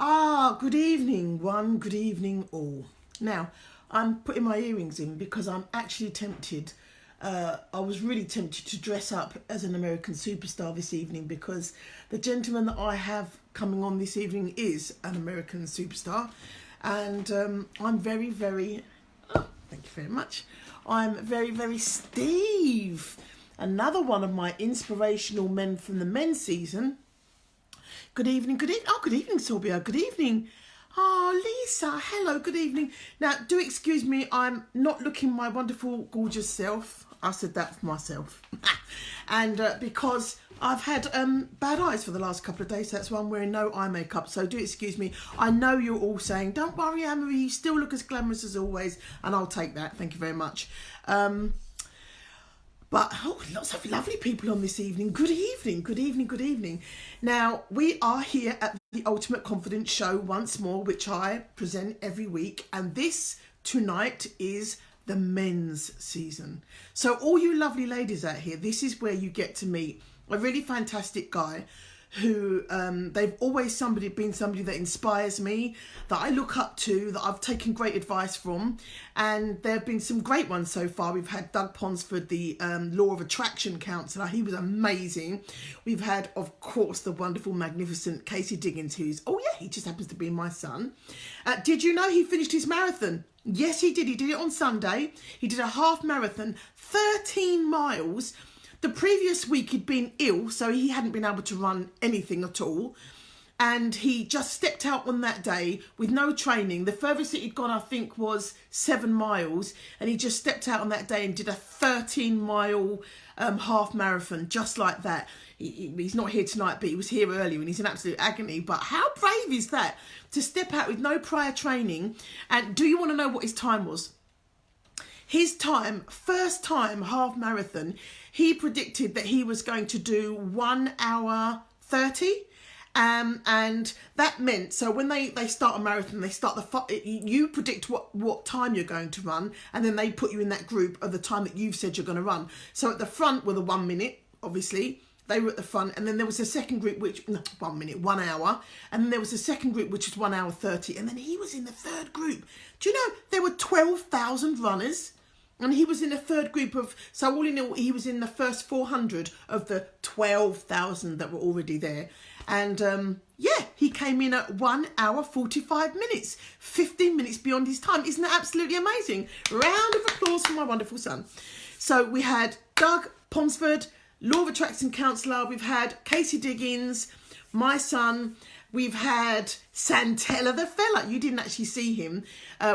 Good evening, one. Good evening, all. Now, I'm putting my earrings in because I'm actually tempted. I was really tempted to dress up as an American superstar this evening because the gentleman that I have coming on this evening is an American superstar. And I'm very, very... Oh, thank you very much. I'm very, very Steve. Another one of my inspirational men from the men's season. Good evening, good evening. Oh, good evening, Sorbia. Good evening. Oh, Lisa. Hello, good evening. Now, do excuse me. I'm not looking my wonderful, gorgeous self. I said that for myself. And because I've had bad eyes for the last couple of days. That's why I'm wearing no eye makeup. So do excuse me. I know you're all saying, don't worry, Anne-Marie, you still look as glamorous as always. And I'll take that. Thank you very much. But lots of lovely people on this evening. Good evening, good evening, good evening. Now, we are here at the Ultimate Confidence Show once more, which I present every week. And this tonight is the men's season. So all you lovely ladies out here, this is where you get to meet a really fantastic guy who they've always been somebody that inspires me, that I look up to, that I've taken great advice from. And there have been some great ones so far. We've had Doug Ponsford, the Law of Attraction counsellor. He was amazing. We've had, of course, the wonderful, magnificent Casey Diggins, who's, oh yeah, he just happens to be my son. Did you know he finished his marathon? Yes, he did. He did it on Sunday. He did a half marathon, 13 miles. The previous week he'd been ill, so he hadn't been able to run anything at all. And he just stepped out on that day with no training. The furthest that he'd gone, I think, was 7 miles. And he just stepped out on that day and did a 13-mile half marathon, just like that. He's not here tonight, but he was here earlier and he's in absolute agony. But how brave is that? To step out with no prior training. And do you want to know what his time was? His time, first time half marathon, he predicted that he was going to do 1 hour 30. And that meant, so when they start a marathon, they start you predict what time you're going to run, and then they put you in that group of the time that you've said you're going to run. So at the front were the 1 minute, obviously. They were at the front, and then there was a second group, which, no, 1 minute, 1 hour. And then there was a second group, which was 1 hour 30. And then he was in the third group. Do you know, there were 12,000 runners. And he was in the third group of, so all in all, he was in the first 400 of the 12,000 that were already there. And yeah, he came in at 1 hour 45 minutes, 15 minutes beyond his time. Isn't that absolutely amazing? Round of applause for my wonderful son. So we had Doug Ponsford, Law of Attraction counsellor. We've had Casey Diggins, my son. We've had Santella the fella. You didn't actually see him.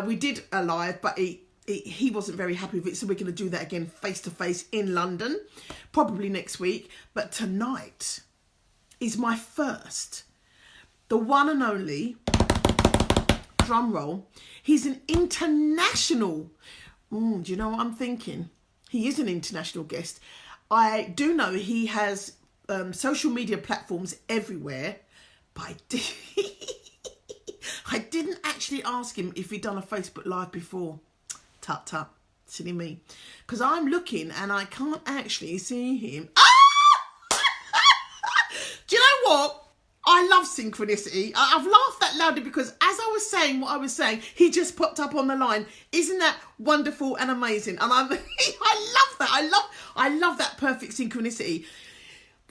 We did a live, but he wasn't very happy with it, so we're going to do that again face-to-face in London, probably next week. But tonight is my first, the one and only, drum roll, he's an international, do you know what I'm thinking? He is an international guest. I do know he has social media platforms everywhere, but I didn't actually ask him if he'd done a Facebook Live before. Tut tut, silly me. Because I'm looking and I can't actually see him. Ah! Do you know what? I love synchronicity. I've laughed that loudly because as I was saying what I was saying, he just popped up on the line. Isn't that wonderful and amazing? And I love that. I love that perfect synchronicity.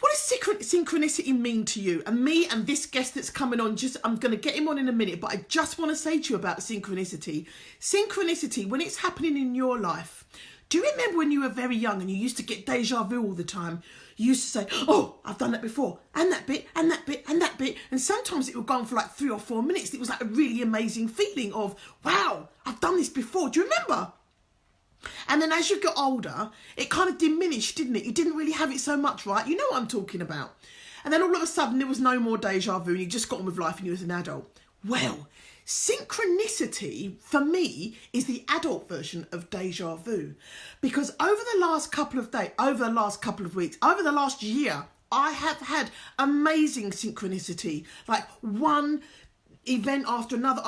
What does synchronicity mean to you? And me and this guest that's coming on, I'm going to get him on in a minute, but I just want to say to you about synchronicity. Synchronicity, when it's happening in your life, do you remember when you were very young and you used to get deja vu all the time? You used to say, oh, I've done that before, and that bit, and that bit, and that bit. And sometimes it would go on for like 3 or 4 minutes. It was like a really amazing feeling of, wow, I've done this before. Do you remember? And then as you got older, it kind of diminished, didn't it? You didn't really have it so much, right? You know what I'm talking about. And then all of a sudden, there was no more deja vu and you just got on with life and you was an adult. Well, synchronicity, for me, is the adult version of deja vu. Because over the last couple of days, over the last couple of weeks, over the last year, I have had amazing synchronicity. Like one event after another.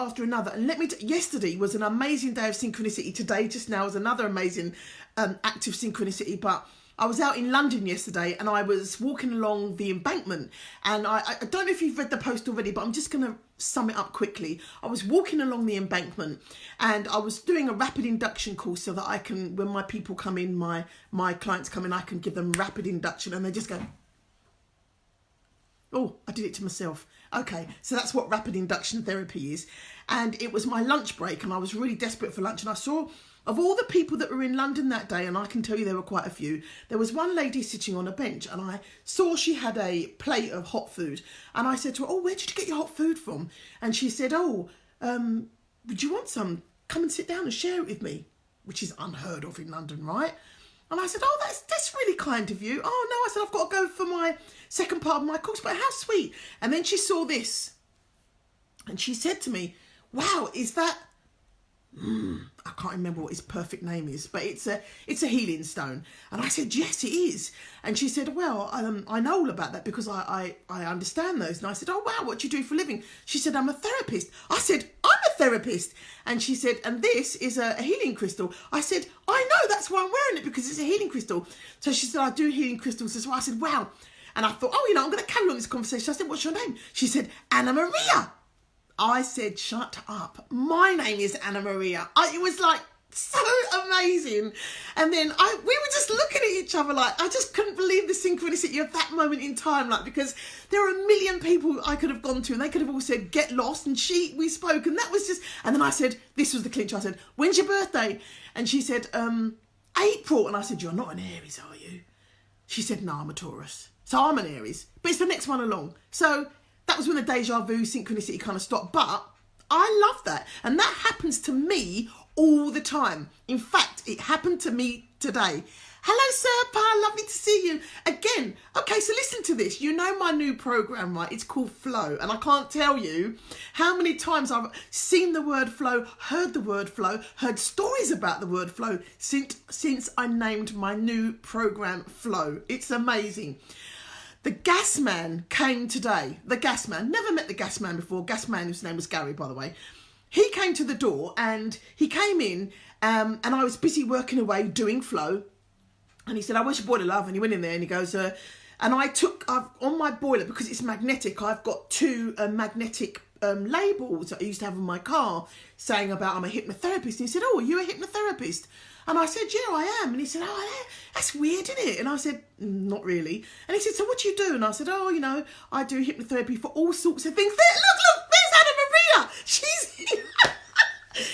And yesterday was an amazing day of synchronicity. Today, just now, is another amazing act of synchronicity. But I was out in London yesterday and I was walking along the embankment, and I don't know if you've read the post already, but I'm just going to sum it up quickly. I was walking along the embankment and I was doing a rapid induction course so that I can, when my people come in, my clients come in, I can give them rapid induction, and they just go, oh, I did it to myself. Okay, so that's what rapid induction therapy is. And it was my lunch break and I was really desperate for lunch, and I saw, of all the people that were in London that day, and I can tell you there were quite a few, there was one lady sitting on a bench, and I saw she had a plate of hot food. And I said to her, oh, where did you get your hot food from? And she said, oh, would you want some? Come and sit down and share it with me, which is unheard of in London, right? And I said, oh, that's really kind of you. Oh, no, I said, I've got to go for my second part of my course, but how sweet. And then she saw this and she said to me, wow, is that... I can't remember what his perfect name is, but it's a healing stone. And I said, yes, it is. And she said, well, I know all about that because I understand those. And I said, oh, wow, what do you do for a living? She said, I'm a therapist. I said, I'm a therapist. And she said, and this is a healing crystal. I said, I know, that's why I'm wearing it, because it's a healing crystal. So she said, I do healing crystals as well. I said, wow. And I thought, oh, I'm going to carry on this conversation. I said, what's your name? She said, Anna Maria. I said, shut up. My name is Anna Maria. It was like so amazing. And then we were just looking at each other like, I just couldn't believe the synchronicity of that moment in time. Like, because there are a million people I could have gone to and they could have all said, get lost. And we spoke, and that was just, and then I said, this was the clinch. I said, when's your birthday? And she said, April. And I said, you're not an Aries, are you? She said, no, I'm a Taurus. So I'm an Aries, but it's the next one along. So that was when the deja vu synchronicity kind of stopped. But I love that. And that happens to me all the time. In fact, it happened to me today. Hello, Serpa. Lovely to see you again. Okay, so listen to this. You know my new program, right? It's called Flow. And I can't tell you how many times I've seen the word flow, heard the word flow, heard stories about the word flow since I named my new program Flow. It's amazing. The gas man came today. The gas man, never met the gas man before. Gas man, whose name was Gary, by the way. He came to the door and he came in and I was busy working away doing Flow. And he said, I wish your boiler, love. And he went in there and he goes, and I've on my boiler, because it's magnetic, I've got two magnetic labels that I used to have in my car saying about I'm a hypnotherapist. And he said, oh, are you a hypnotherapist? And I said, yeah, I am. And he said, oh, that's weird, isn't it? And I said, not really. And he said, so what do you do? And I said, oh, I do hypnotherapy for all sorts of things. Look, there's Anna Maria. She's here.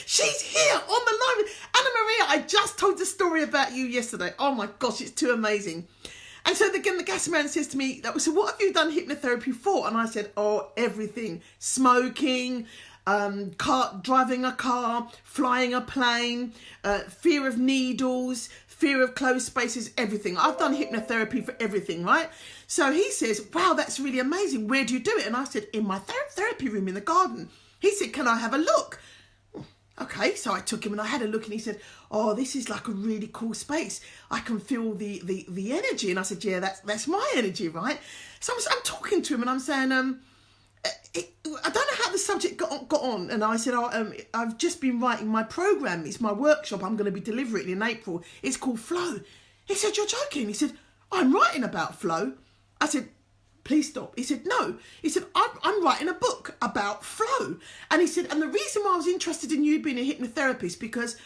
She's here on the line. Anna Maria, I just told the story about you yesterday. Oh my gosh, it's too amazing. And so again, the gas man says to me, so what have you done hypnotherapy for? And I said, oh, everything. Smoking, driving a car, flying a plane, fear of needles, fear of closed spaces, everything. I've done hypnotherapy for everything, right? So he says, wow, that's really amazing. Where do you do it? And I said, in my therapy room in the garden. He said, can I have a look? Okay, so I took him and I had a look and he said, oh, this is like a really cool space. I can feel the energy. And I said, yeah, that's my energy, right? So I'm talking to him and I'm saying, I don't know how the subject got on. And I said, I've just been writing my program. It's my workshop. I'm going to be delivering it in April. It's called Flow. He said, you're joking. He said, I'm writing about flow. I said, please stop. He said, no. He said, I'm writing a book about flow. And he said, and the reason why I was interested in you being a hypnotherapist, because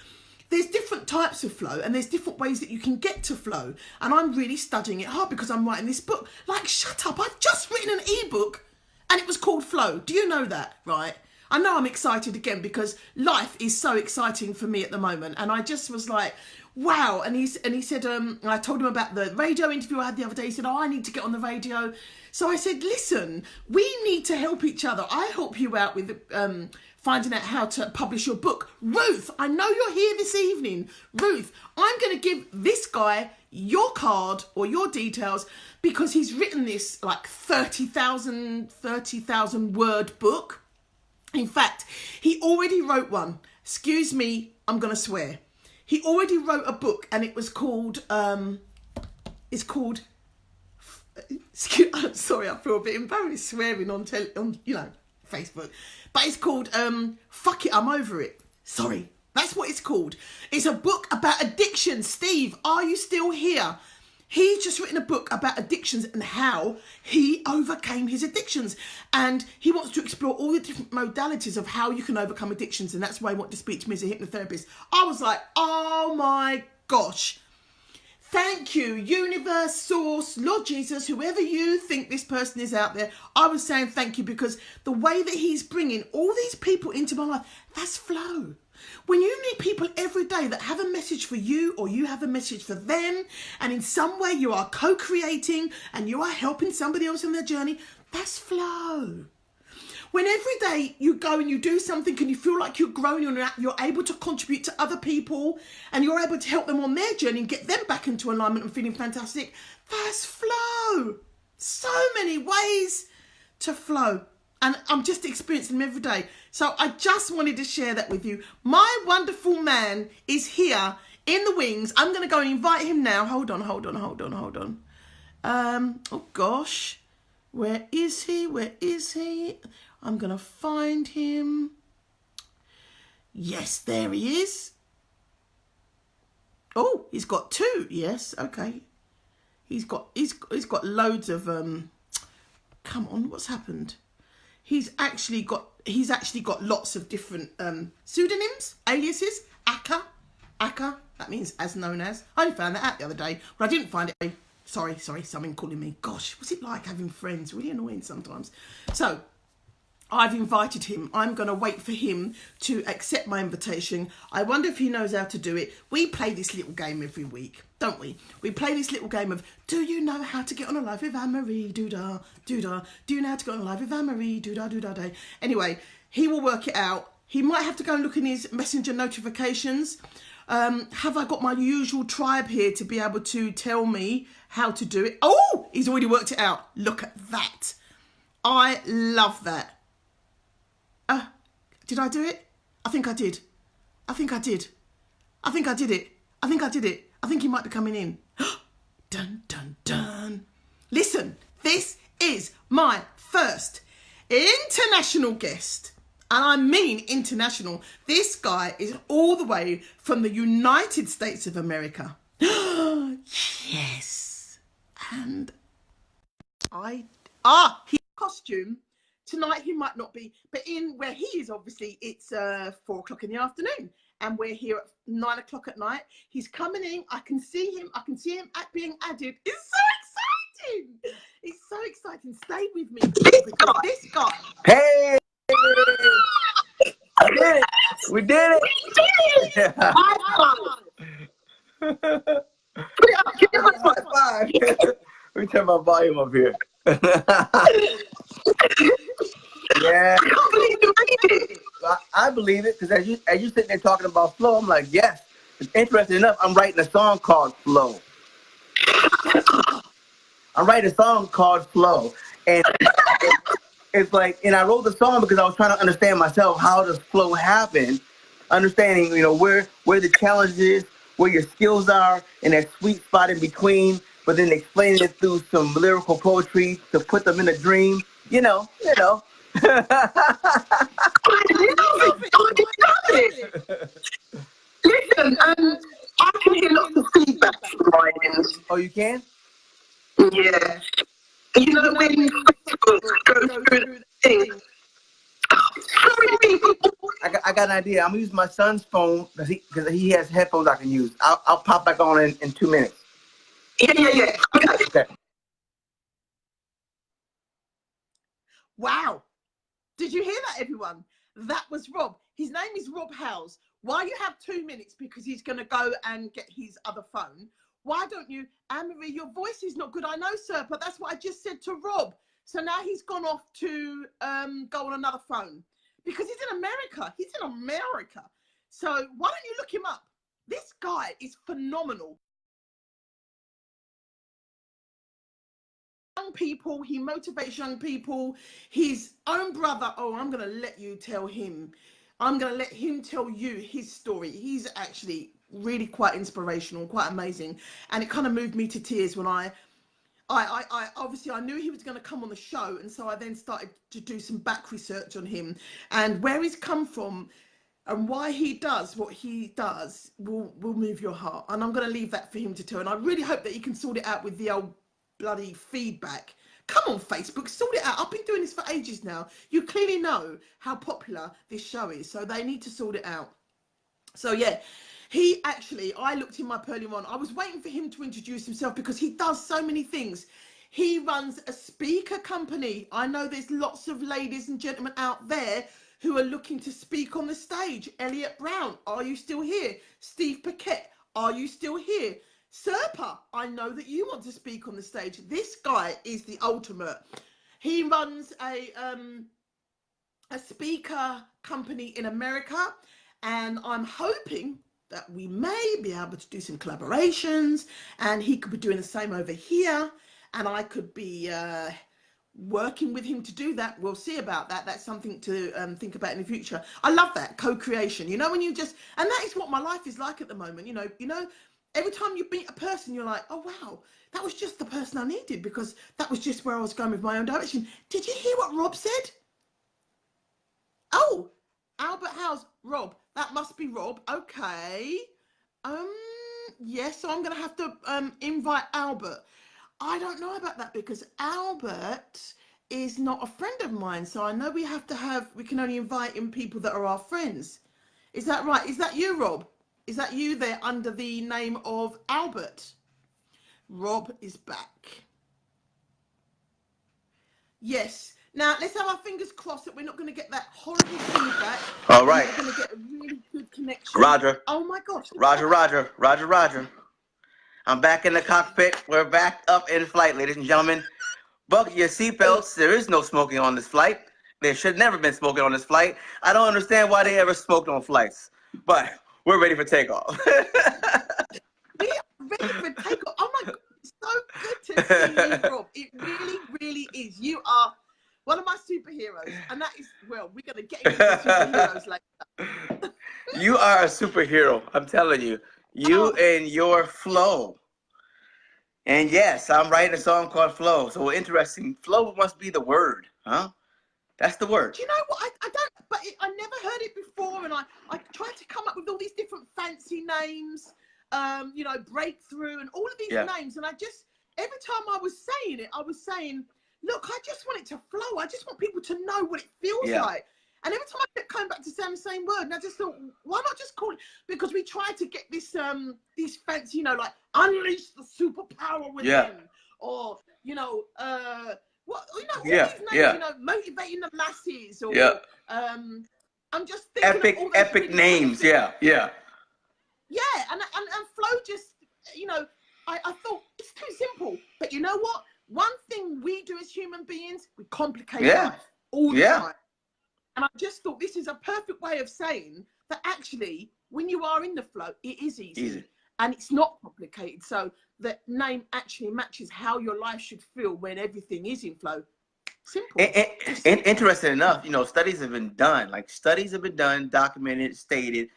there's different types of flow and there's different ways that you can get to flow. And I'm really studying it hard because I'm writing this book. Like, shut up. I've just written an ebook and it was called Flow. Do you know that, right? I know I'm excited again because life is so exciting for me at the moment. And I just was like, wow. And he said, I told him about the radio interview I had the other day. He said, oh, I need to get on the radio. So I said, listen, we need to help each other. I help you out with finding out how to publish your book. Ruth, I know you're here this evening. Ruth, I'm going to give this guy your card or your details because he's written this like 30,000 word book. In fact, he already wrote one. Excuse me, I'm going to swear. He already wrote a book and it was called, I'm sorry, I feel a bit embarrassed swearing on Facebook. But it's called, Fuck It, I'm Over It. Sorry, that's what it's called. It's a book about addiction. Steve, are you still here? He's just written a book about addictions and how he overcame his addictions. And he wants to explore all the different modalities of how you can overcome addictions. And that's why he wanted to speak to me as a hypnotherapist. I was like, oh my gosh. Thank you, universe, source, Lord Jesus, whoever you think this person is out there. I was saying thank you, because the way that he's bringing all these people into my life, that's flow. When you meet people every day that have a message for you, or you have a message for them, and in some way you are co-creating and you are helping somebody else on their journey, that's flow. When every day you go and you do something and you feel like you're growing and you're able to contribute to other people and you're able to help them on their journey and get them back into alignment and feeling fantastic, that's flow. So many ways to flow. And I'm just experiencing them every day. So I just wanted to share that with you. My wonderful man is here in the wings. I'm going to go and invite him now. Hold on. Oh gosh. Where is he? I'm going to find him. Yes, there he is. Oh, he's got two. Yes, okay. He's got loads of come on, what's happened? He's actually got lots of different pseudonyms, aliases. Aka, that means as known as. I only found that out the other day, but I didn't find it. Sorry, something calling me. Gosh, what's it like having friends? Really annoying sometimes. So I've invited him. I'm going to wait for him to accept my invitation. I wonder if he knows how to do it. We play this little game every week, don't we? We play this little game of, do you know how to get on a live with Anne-Marie? Do-da, do-da. Do you know how to get on a live with Anne-Marie? Do-da, do-da, day. Anyway, he will work it out. He might have to go and look in his messenger notifications. Have I got my usual tribe here to be able to tell me how to do it? Oh, he's already worked it out. Look at that. I love that. Did I do it? I think I did. I think I did it. I think he might be coming in. Dun, dun, dun. Listen, this is my first international guest. And I mean international. This guy is all the way from the United States of America. Yes. And his costume. Tonight he might not be, but in where he is, obviously, it's 4:00 in the afternoon. And we're here at 9:00 at night. He's coming in. I can see him being added. It's so exciting. It's so exciting. Stay with me. Because this guy. Hey! I did it. We did it. High five. Let me turn my volume up here. Yeah. I believe it, because as you sitting there talking about flow, I'm like, yes. It's interesting enough, I'm writing a song called Flow. And it's like, and I wrote the song because I was trying to understand myself, how does flow happen? Understanding, where the challenge is, where your skills are, and that sweet spot in between, but then explaining it through some lyrical poetry to put them in a dream, Listen, I can hear lots of feedback from my end. Oh, you can? Yeah. When Facebook goes through the thing. Sorry, people. I got an idea. I'm gonna use my son's phone because he has headphones I can use. I'll pop back on in 2 minutes. Yeah. Okay. Wow. Did you hear that, everyone? That was Rob. His name is Rob Howze. While you have 2 minutes, because he's going to go and get his other phone, why don't you, Anne-Marie, your voice is not good. I know, sir, but that's what I just said to Rob. So now he's gone off to go on another phone because he's in America. So why don't you look him up? This guy is phenomenal. Young people, he motivates young people. His own brother, I'm going to let you tell him. I'm going to let him tell you his story. He's actually really quite inspirational, quite amazing. And it kind of moved me to tears when I obviously I knew he was going to come on the show. And so I then started to do some back research on him and where he's come from. And why he does what he does will move your heart. And I'm going to leave that for him to tell. And I really hope that he can sort it out with the old bloody feedback. Come on, Facebook, sort it out. I've been doing this for ages now. You clearly know how popular this show is, so they need to sort it out. So yeah, he actually, I looked him up earlier on. I was waiting for him to introduce himself because he does so many things. He runs a speaker company. I know there's lots of ladies and gentlemen out there who are looking to speak on the stage. Elliot Brown, are you still here? Steve Paquette, are you still here? Serpa, I know that you want to speak on the stage. This guy is the ultimate. He runs a speaker company in America, and I'm hoping that we may be able to do some collaborations, and he could be doing the same over here, and I could be working with him to do that. We'll see about that. That's something to think about in the future. I love that co-creation, you know, when you just, and that is what my life is like at the moment. You know, every time you meet a person, you're like, oh wow, that was just the person I needed, because that was just where I was going with my own direction. Did you hear what Rob said? Oh, Albert Howze, Rob. That must be Rob. Okay. Yes, so I'm going to have to invite Albert. I don't know about that because Albert is not a friend of mine. So I know we can only invite in people that are our friends. Is that right? Is that you, Rob? Is that you there under the name of Albert? Rob is back. Yes. Now, let's have our fingers crossed that we're not going to get that horrible feedback. All right. We're going to get a really good connection. Roger. Oh, my gosh. Roger. I'm back in the cockpit. We're back up in flight, ladies and gentlemen. Buckle your seatbelts. There is no smoking on this flight. There should never been smoking on this flight. I don't understand why they ever smoked on flights. But we're ready for takeoff. We are ready for takeoff. Oh, my God. It's so good to see you, Rob. It really, really is. You are one of my superheroes, and that is, well, we're going to get into the superheroes later. You are a superhero, I'm telling you. You and your flow. And yes, I'm writing a song called Flow. So interesting. Flow must be the word, huh? That's the word. Do you know what? I don't, but I never heard it before, and I tried to come up with all these different fancy names, you know, breakthrough and all of these names, and I just, every time I was saying it, I was saying, look, I just want it to flow. I just want people to know what it feels like. And every time I kept coming back to saying the same word, and I just thought, why not just call it? Because we tried to get this, these fancy, you know, like unleash the superpower within, or you know, what, you know, all these names, you know, motivating the masses, or I'm just thinking epic really names, and Flow just, you know, I thought it's too simple, but you know what? One thing we do as human beings, we complicate life all the time. And I just thought this is a perfect way of saying that actually, when you are in the flow, it is easy. And it's not complicated. So the name actually matches how your life should feel when everything is in flow. Simple. And interesting enough, you know, studies have been done, documented, stated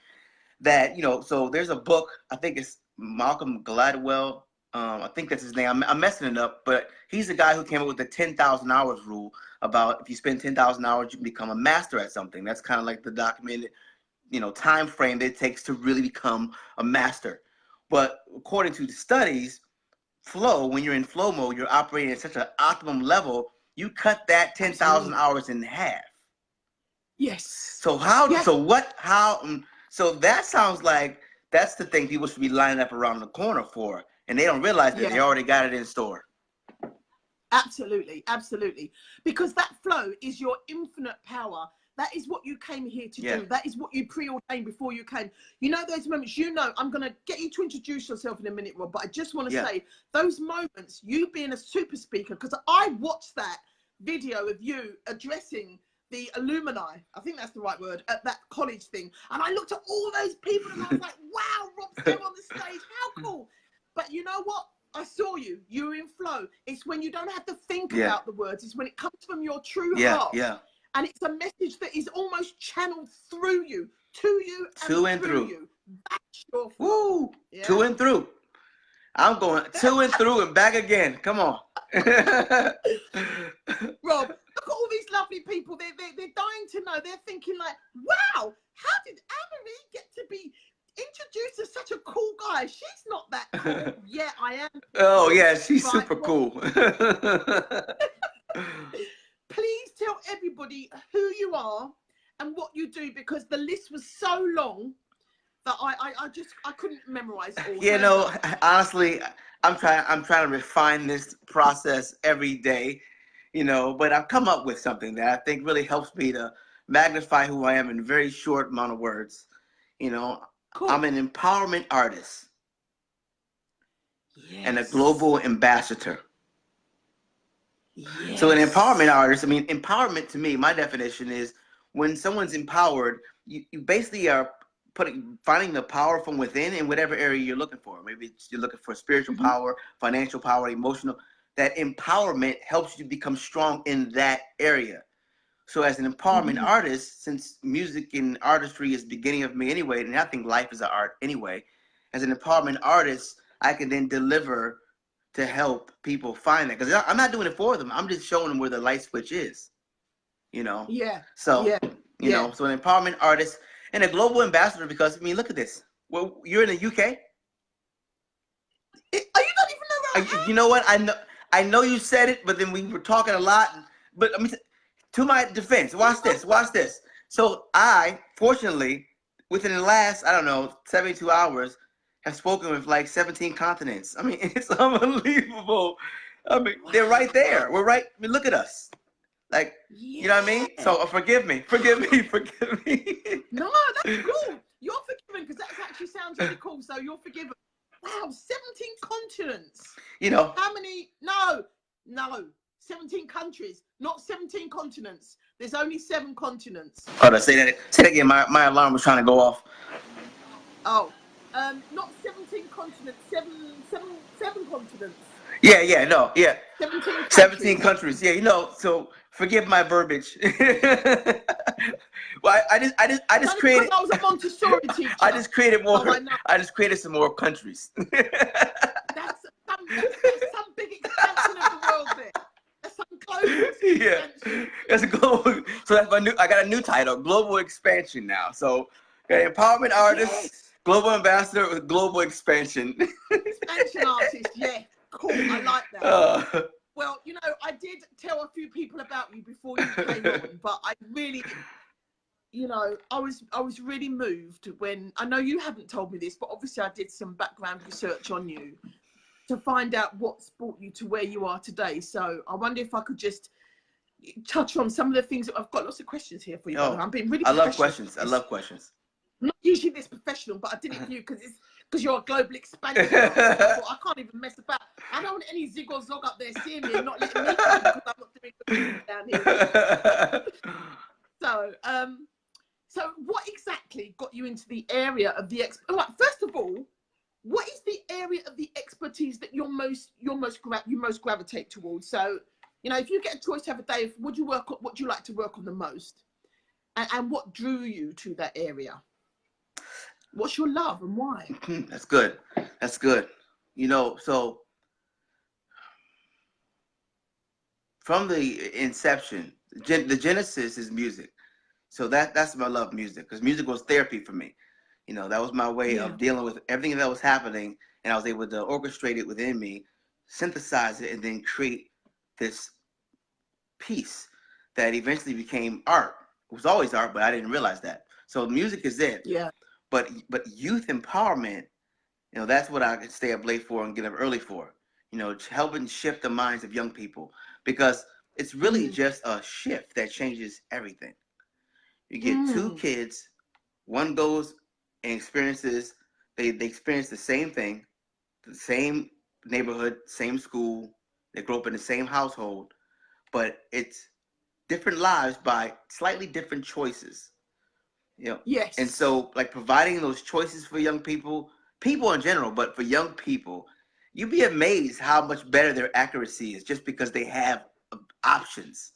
that, you know, so there's a book, I think it's Malcolm Gladwell. I think that's his name. I'm messing it up, but he's the guy who came up with the 10,000 hours rule about if you spend 10,000 hours, you can become a master at something. That's kind of like the documented, you know, time frame that it takes to really become a master. But according to the studies, flow, when you're in flow mode, you're operating at such an optimum level, you cut that 10,000 hours in half. Yes. So so that sounds like that's the thing people should be lining up around the corner for. And they don't realize that they already got it in store. Absolutely. Because that flow is your infinite power. That is what you came here to do. That is what you preordained before you came. You know, those moments, you know, I'm going to get you to introduce yourself in a minute, Rob, but I just want to say those moments, you being a super speaker, because I watched that video of you addressing the alumni, I think that's the right word, at that college thing. And I looked at all those people and I was like, wow, Rob's there on the stage. How cool. But you know what? I saw you. You were in flow. It's when you don't have to think about the words. It's when it comes from your true heart. And it's a message that is almost channeled through you, to you, and through you. That's your flow. Woo! To and through. I'm going to and through and back again. Come on. Rob, look at all these lovely people. They're dying to know. They're thinking like, wow, how Hi, she's not that cool. Yeah, I am. Oh yeah, she's Right, super well, cool. please tell everybody who you are and what you do, because the list was so long that I couldn't memorize it all. You Hands know, up. honestly, I'm trying to refine this process every day, you know, but I've come up with something that I think really helps me to magnify who I am in a very short amount of words. You know, I'm Cool. an empowerment artist and a Yes. global ambassador. Yes. So an empowerment artist, I mean, empowerment to me, my definition is when someone's empowered, you basically are finding the power from within in whatever area you're looking for. Maybe you're looking for spiritual Mhm. power, financial power, emotional. That empowerment helps you become strong in that area. So as an empowerment Mhm. artist, since music and artistry is the beginning of me anyway, and I think life is an art anyway, as an empowerment artist, I can then deliver to help people find that. Because I'm not doing it for them. I'm just showing them where the light switch is, you know? Yeah. So, Yeah. Yeah. so an empowerment artist and a global ambassador, because, I mean, look at this. Well, you're in the UK. Are you not even know where I You know what? I know you said it, but then we were talking a lot. But I mean, to my defense, watch this. Watch this. So I, fortunately, within the last, I don't know, 72 hours, have spoken with like 17 continents. I mean, it's unbelievable. I mean, they're right there. We're right. I mean, look at us. Like, you know what I mean? Yeah. So forgive me. Forgive me. Forgive me. No, that's cool. You're forgiven, because that actually sounds really cool. So you're forgiven. Wow, 17 continents. You know, How many? No. 17 countries, not 17 continents. There's only 7 continents. hold on, say that again. My alarm was trying to go off. Oh, not 17 continents, seven continents. Yeah, no, yeah. 17 17 countries. countries. Yeah, so forgive my verbiage. Well, I It's just only because created I was a Montessori I teacher. just created more So I know I just created some more countries. that's some big expansion of the world there. That's some global Yeah. expansion. That's a global, so that's I got a new title, Global Expansion now. So empowerment artist, Yes. global ambassador with global expansion. Expansion artist. Yeah. Cool. I like that. Uh, Well, I did tell a few people about you before you came on, but I really, I was really moved when, I know you haven't told me this, but obviously I did some background research on you to find out what's brought you to where you are today. So I wonder if I could just touch on some of the things that I've got. Lots of questions here for you, by the way. I'm being really I love professional. questions. I love questions. I'm not usually this professional, but I did it for you because you're a global expansion artist. I thought I can't even mess about. I don't want any zig or zog up there seeing me and not letting me come because I'm not doing good things down here. So what exactly got you into the area of the Right, first of all, what is the area of the expertise that you most gravitate towards? So, if you get a choice to have a day, what do you like to work on the most, and what drew you to that area? What's your love and why? That's good. That's good. So from the inception, the genesis is music. So that's my love, music, because music was therapy for me. That was my way Yeah. of dealing with everything that was happening, and I was able to orchestrate it within me, synthesize it, and then create this piece that eventually became art. It was always art, but I didn't realize that. So music is it. Yeah. But youth empowerment, that's what I could stay up late for and get up early for. Helping shift the minds of young people, because it's really just a shift that changes everything. You get 2 kids, one goes and experiences, they experience the same thing, the same neighborhood, same school, they grow up in the same household, but it's different lives by slightly different choices. And Yes. so, like, providing those choices for young people in general, but for young people, you'd be amazed how much better their accuracy is just because they have options.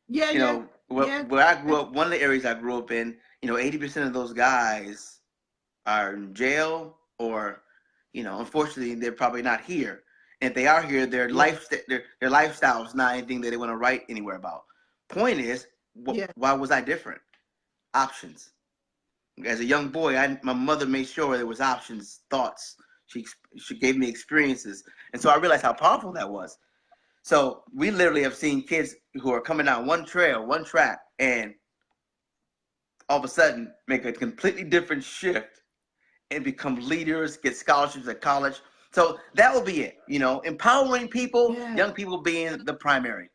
Yeah. Yeah. Yeah. Where I grew up, one of the areas I grew up in, 80% of those guys are in jail, or, unfortunately, they're probably not here. And if they are here, their lifestyle is not anything that they want to write anywhere about. Point is, why was I different? Options. As a young boy, my mother made sure there was options, thoughts. She gave me experiences, and so I realized how powerful that was. So we literally have seen kids who are coming out one trail, one track, and all of a sudden make a completely different shift and become leaders, get scholarships at college. So that will be it. You know, empowering people, young people being the primary.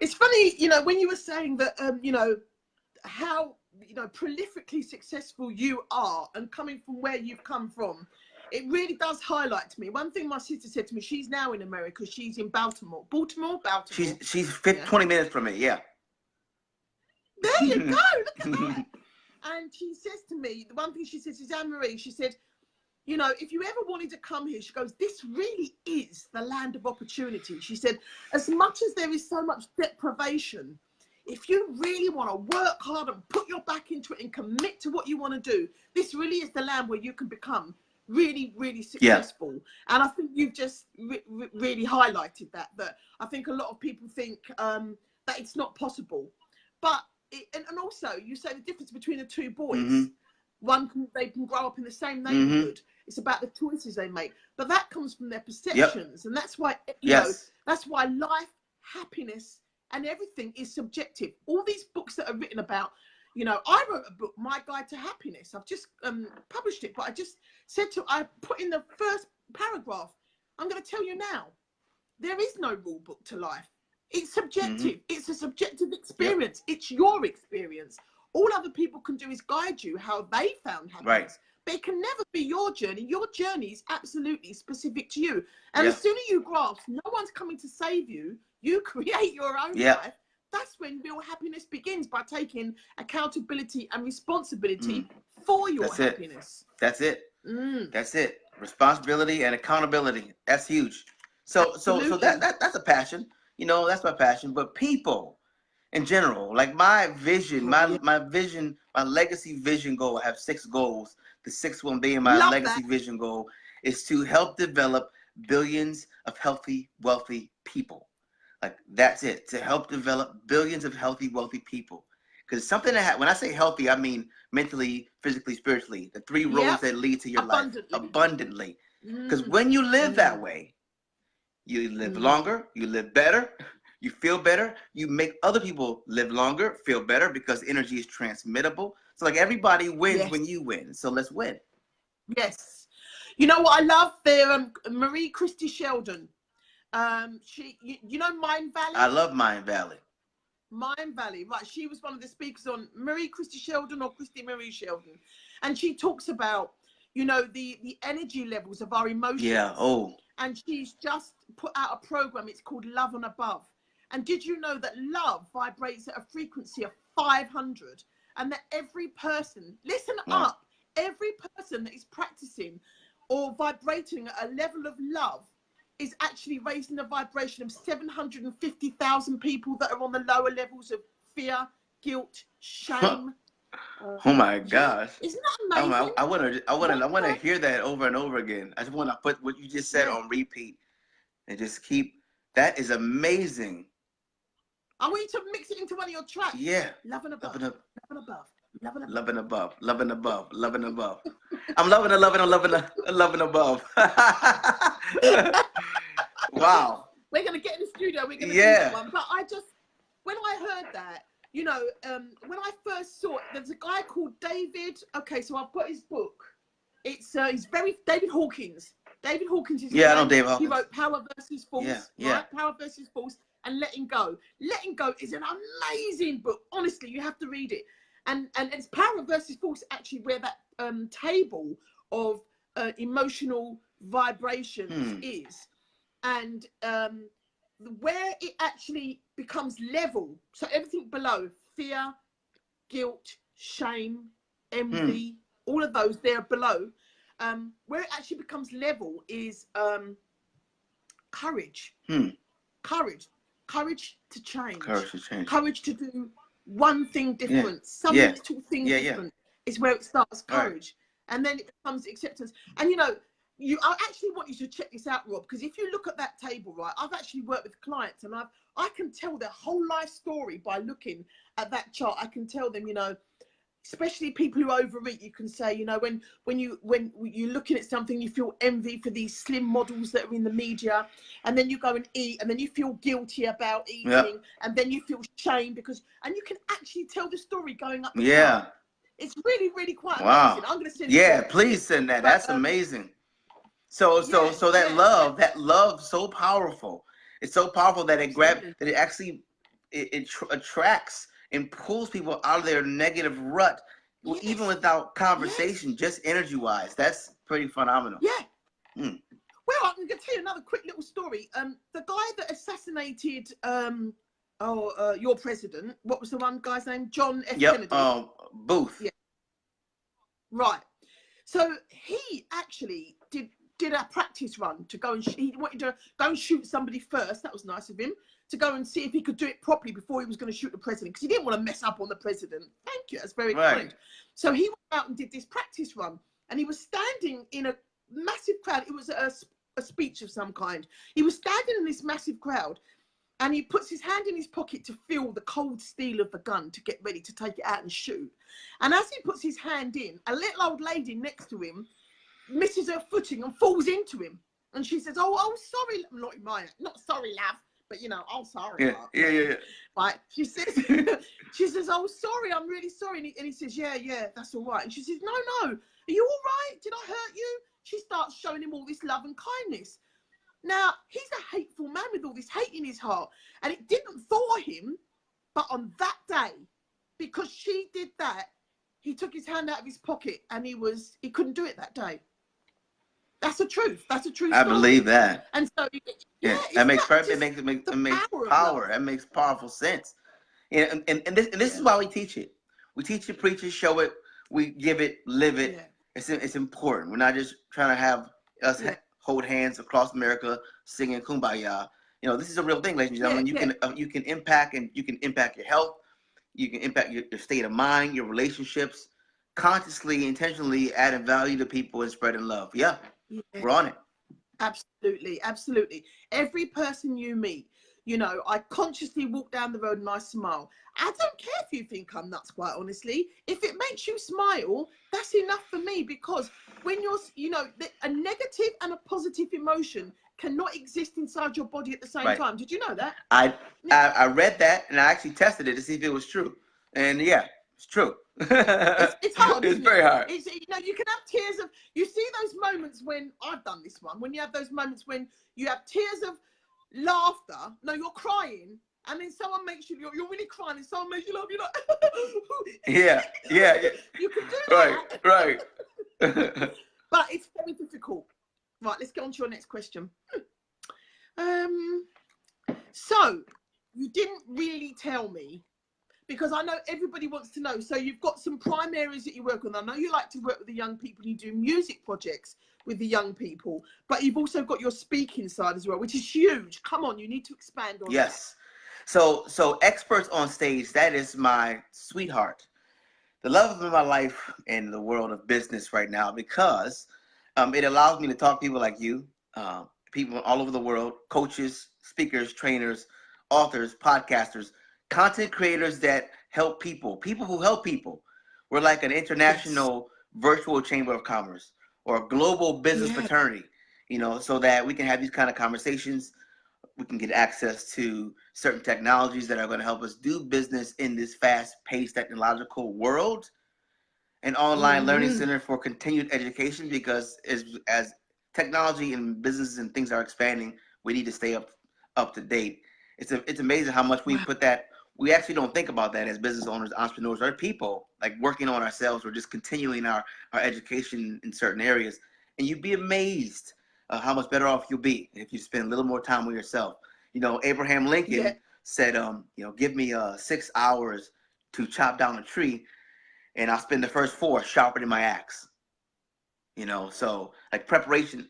It's funny, you know, when you were saying that, you know, how, you know, prolifically successful you are and coming from where you've come from, it really does highlight to me. One thing my sister said to me, she's now in America, she's in Baltimore. Baltimore? She's 20 minutes from me, yeah. There you go, look at that. And she says to me, the one thing she says is, Anne-Marie, she said, you know, if you ever wanted to come here, she goes, this really is the land of opportunity. She said, as much as there is so much deprivation, if you really want to work hard and put your back into it and commit to what you want to do, this really is the land where you can become really, really successful. And I think you've just really highlighted that I think a lot of people think that it's not possible. But, and also you say the difference between the two boys, they can grow up in the same neighborhood. It's about the choices they make, but that comes from their perceptions. And that's why, you know, that's why life, happiness, and everything is subjective. All these books that are written about, you know, I wrote a book, My Guide to Happiness. I've just published it, but I just said I put in the first paragraph, I'm going to tell you now, there is no rule book to life. It's subjective. It's a subjective experience. It's your experience. All other people can do is guide you how they found happiness. But it can never be your journey. Your journey is absolutely specific to you. And as soon as you grasp, no one's coming to save you. You create your own life. That's when real happiness begins, by taking accountability and responsibility for your happiness. That's it. That's it. Responsibility and accountability. That's huge. So that's a passion. You know, that's my passion. But people in general, like my vision, my vision, my legacy vision goal, I have 6 goals. The 6th one being my legacy vision goal is to help develop billions of healthy, wealthy people. Like, that's it. To help develop billions of healthy, wealthy people. Because something that when I say healthy, I mean mentally, physically, spiritually. The 3 roads that lead to your life abundantly. Because when you live that way, you live longer, you live better, you feel better, you make other people live longer, feel better, because energy is transmittable. So like everybody wins when you win. So let's win. Yes. You know what I love? There, Marie Christie Sheldon. You know Mind Valley? I love Mind Valley. Mind Valley, right? She was one of the speakers on Marie Christie Sheldon, or Christy Marie Sheldon, and she talks about, you know, the energy levels of our emotions. And she's just put out a program. It's called Love and Above. And did you know that love vibrates at a frequency of 500, and that every person, listen up, every person that is practicing or vibrating at a level of love is actually raising the vibration of 750,000 people that are on the lower levels of fear, guilt, shame. Oh my gosh! Isn't that amazing? I want to hear that over and over again. I just want to put what you just said on repeat and just keep. That is amazing. I want you to mix it into one of your tracks. Love and above. Love and above. Love and above. Love and above. Love and above. Love and above. I'm loving and above. Wow. We're going to get in the studio. We're going to do that one. But when I heard that, you know, when I first saw it, there's a guy called David. Okay, so I've got his book. It's David Hawkins. David Hawkins is I know David Hawkins. He wrote Power versus Force. Right? Power versus Force and Letting Go. Letting Go is an amazing book. Honestly, you have to read it. And it's Power versus Force actually where that table of emotional vibrations is. And where it actually becomes level, so everything below, fear, guilt, shame, envy, all of those there below, where it actually becomes level is courage. Courage to change. Courage to do one thing different, some little thing different is where it starts, courage. And then it becomes acceptance. And you know, I actually want you to check this out, Rob, because if you look at that table, right, I've actually worked with clients and I can tell their whole life story by looking at that chart. I can tell them, you know, especially people who overeat, you can say, you know, when you're looking at something, you feel envy for these slim models that are in the media, and then you go and eat, and then you feel guilty about eating, and then you feel shame and you can actually tell the story going up the tongue. It's really, really quite amazing. I'm going to send it to you. Please send that. That's amazing. So that love, so powerful. It's so powerful that it actually attracts and pulls people out of their negative rut, even without conversation, just energy wise. That's pretty phenomenal. Well, I'm going to tell you another quick little story. The guy that assassinated your president, what was the one guy's name? John F. Kennedy. Booth. Yeah. Right. So he actually did a practice run to go and he wanted to go and shoot somebody first. That was nice of him, to go and see if he could do it properly before he was going to shoot the president, because he didn't want to mess up on the president. Thank you. That's very kind. So he went out and did this practice run, and he was standing in a massive crowd. It was a speech of some kind. He was standing in this massive crowd, and he puts his hand in his pocket to feel the cold steel of the gun to get ready to take it out and shoot. And as he puts his hand in, a little old lady next to him misses her footing and falls into him. And she says, oh, sorry. Not sorry, love, but, you know, oh, sorry. Yeah. Right. She says, oh, sorry, I'm really sorry. And he says, yeah, that's all right. And she says, no, are you all right? Did I hurt you? She starts showing him all this love and kindness. Now, he's a hateful man with all this hate in his heart. And it didn't thaw him, but on that day, because she did that, he took his hand out of his pocket and he couldn't do it that day. That's the truth. That's a true story. I believe that. And so, that makes perfect. It makes power. It makes powerful sense. And this is why we teach it. We teach it, preach it, show it. We give it, live it. Yeah. It's important. We're not just trying to have us hold hands across America singing Kumbaya. You know, this is a real thing, ladies and gentlemen. You can impact, and you can impact your health. You can impact your state of mind, your relationships, consciously, intentionally adding value to people and spreading love. Yeah. We're on it. Absolutely. Every person you meet, you know, I consciously walk down the road and I smile. I don't care if you think I'm nuts, quite honestly. If it makes you smile, that's enough for me, because when you're, you know, a negative and a positive emotion cannot exist inside your body at the same time. Did you know that? I read that, and I actually tested it to see if it was true. And yeah, it's true. It's hard. It's very hard. You know, you can have tears of. You see those moments when I've done this one. When you have those moments when you have tears of laughter. No, you're crying, and then someone makes you. You're really crying, and someone makes you laugh. You're like, yeah. You can do that. Right. But it's very difficult. Right, let's get on to your next question. So you didn't really tell me, because I know everybody wants to know. So you've got some prime areas that you work on. I know you like to work with the young people. You do music projects with the young people, but you've also got your speaking side as well, which is huge. Come on, you need to expand on that. Yes. So experts on stage, that is my sweetheart. The love of my life in the world of business right now, because it allows me to talk to people like you, people all over the world, coaches, speakers, trainers, authors, podcasters, content creators that help people who help people. We're like an international virtual chamber of commerce or a global business fraternity, you know, so that we can have these kind of conversations. We can get access to certain technologies that are going to help us do business in this fast-paced technological world. An online learning center for continued education, because as technology and businesses and things are expanding, we need to stay up to date. It's amazing how much we put that. We actually don't think about that as business owners, entrepreneurs, or people, like working on ourselves or just continuing our education in certain areas. And you'd be amazed how much better off you'll be if you spend a little more time with yourself. You know, Abraham Lincoln said, you know, give me 6 hours to chop down a tree, and I'll spend the first 4 sharpening my axe. You know, so like preparation